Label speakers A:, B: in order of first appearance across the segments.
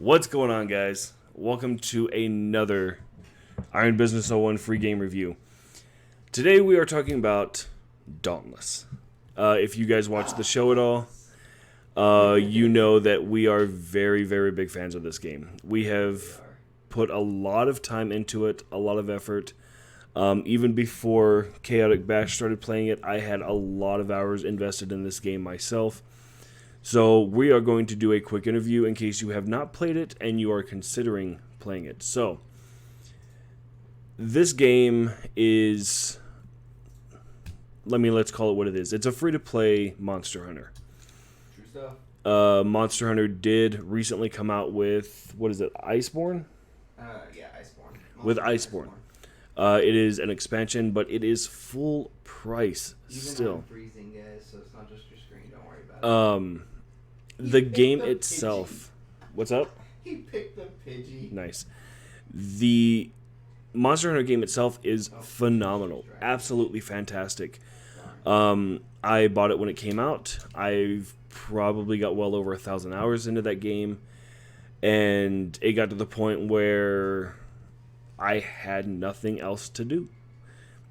A: What's going on, guys? Welcome to another Iron Business 01 free game review. Today we are talking about Dauntless. If you guys watch the show at all, you know that we are very, very big fans of this game. We have put a lot of time into it, a lot of effort. Even before Chaotic Bash started playing it, I had a lot of hours invested in this game myself. So we are going to do a quick interview in case you have not played it and you are considering playing it. So this game is, let's call it what it is. It's a free-to-play Monster Hunter.
B: True stuff.
A: Monster Hunter did recently come out with, what is it, Iceborne?
B: Yeah, Iceborne.
A: With Iceborne. It is an expansion, but it is full price still.
B: I'm freezing, guys, so it's not just your screen. Don't worry about it.
A: The game itself. What's up?
B: He picked the Pidgey.
A: Nice. The Monster Hunter game itself is phenomenal. Absolutely fantastic. I bought it when it came out. I've probably got well over 1,000 hours into that game. And it got to the point where I had nothing else to do.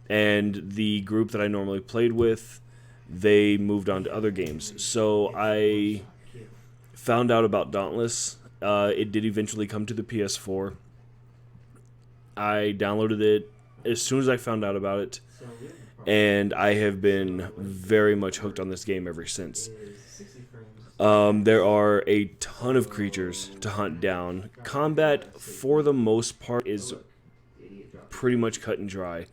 A: And the group that I normally played with, they moved on to other games. So I found out about Dauntless. It did eventually come to the PS4. I downloaded it as soon as I found out about it, and I have been very much hooked on this game ever since. There are a ton of creatures to hunt down. Combat, for the most part, is pretty much cut and dry.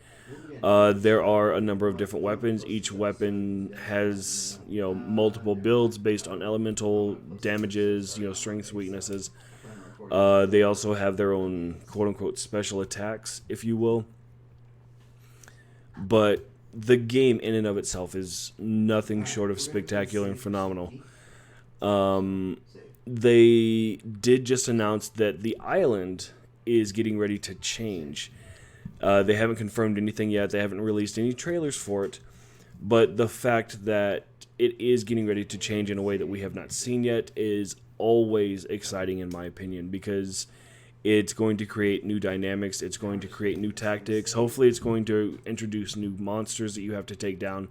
A: There are a number of different weapons. Each weapon has, multiple builds based on elemental damages, strengths, weaknesses. They also have their own quote-unquote special attacks, if you will. But the game in and of itself is nothing short of spectacular and phenomenal. They did just announce that the island is getting ready to change. They haven't confirmed anything yet. They haven't released any trailers for it. But the fact that it is getting ready to change in a way that we have not seen yet is always exciting, in my opinion, because it's going to create new dynamics. It's going to create new tactics. Hopefully it's going to introduce new monsters that you have to take down.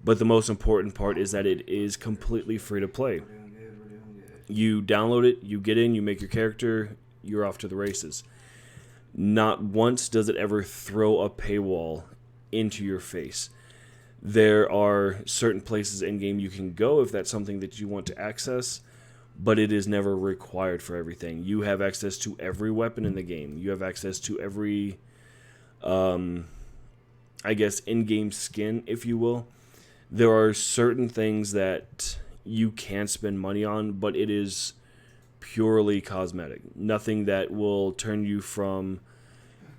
A: But the most important part is that it is completely free to play. You download it, you get in, you make your character, you're off to the races. Not once does it ever throw a paywall into your face. There are certain places in-game you can go if that's something that you want to access, but it is never required for everything. You have access to every weapon in the game. You have access to every, in-game skin, if you will. There are certain things that you can spend money on, but it is purely cosmetic. Nothing that will turn you from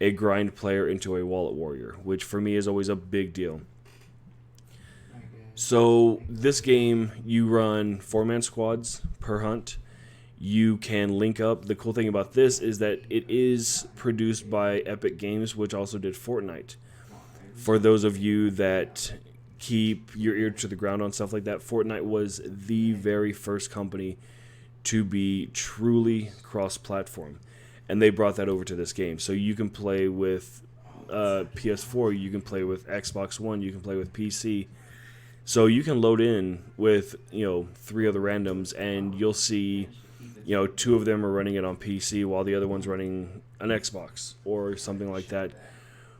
A: a grind player into a wallet warrior, which for me is always a big deal. So this game, you run 4-man squads per hunt. You can link up. The cool thing about this is that it is produced by Epic Games, which also did Fortnite. For those of you that keep your ear to the ground on stuff like that, Fortnite was the very first company to be truly cross-platform, and they brought that over to this game. So you can play with PS4, you can play with Xbox One, you can play with PC. So you can load in with 3 other randoms, and you'll see 2 of them are running it on PC while the other one's running an Xbox or something like that,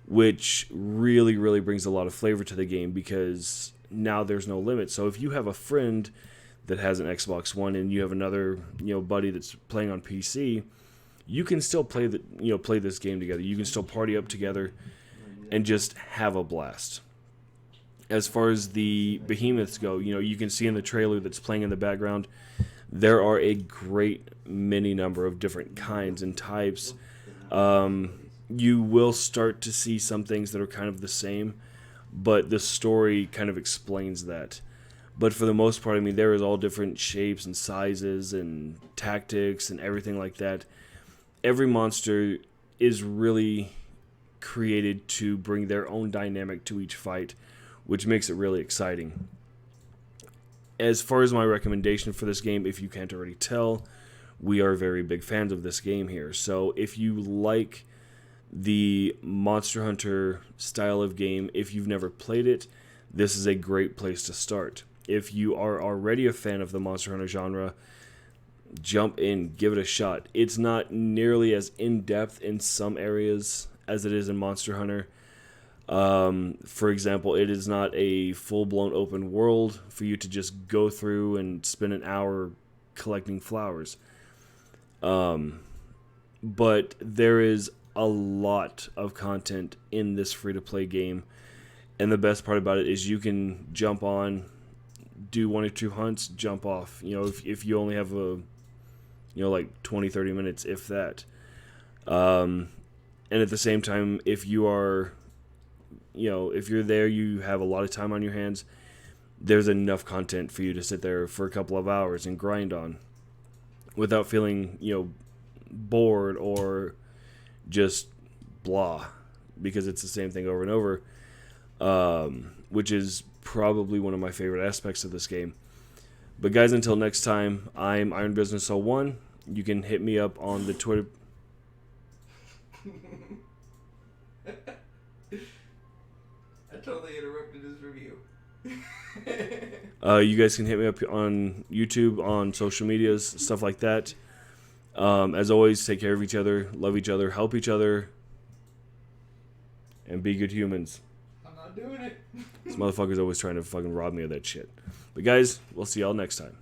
A: which really, really brings a lot of flavor to the game because now there's no limit. So if you have a friend that has an Xbox One and you have another buddy that's playing on PC, you can still play this game together. You can still party up together and just have a blast. As far as the behemoths go, you can see in the trailer that's playing in the background, there are a great many number of different kinds and types. You will start to see some things that are kind of the same, but the story kind of explains that. But for the most part, there is all different shapes and sizes and tactics and everything like that. Every monster is really created to bring their own dynamic to each fight, which makes it really exciting. As far as my recommendation for this game, if you can't already tell, we are very big fans of this game here. So if you like the Monster Hunter style of game, if you've never played it, this is a great place to start. If you are already a fan of the Monster Hunter genre, jump in, give it a shot. It's not nearly as in-depth in some areas as it is in Monster Hunter. For example, it is not a full-blown open world for you to just go through and spend an hour collecting flowers. But there is a lot of content in this free-to-play game. And the best part about it is you can jump on, do 1 or 2 hunts, jump off. You know, if you only have like 20, 30 minutes, if that. And at the same time, if you are, if you're there, you have a lot of time on your hands, there's enough content for you to sit there for a couple of hours and grind on without feeling, bored or just blah, because it's the same thing over and over, which is probably one of my favorite aspects of this game. But guys, until next time, I'm Iron Business 01. You can hit me up on the Twitter.
B: I totally interrupted his review.
A: You guys can hit me up on YouTube, on social medias, stuff like that. As always, take care of each other, love each other, help each other, and be good humans.
B: I'm not doing it.
A: This motherfucker's always trying to fucking rob me of that shit. But guys, we'll see y'all next time.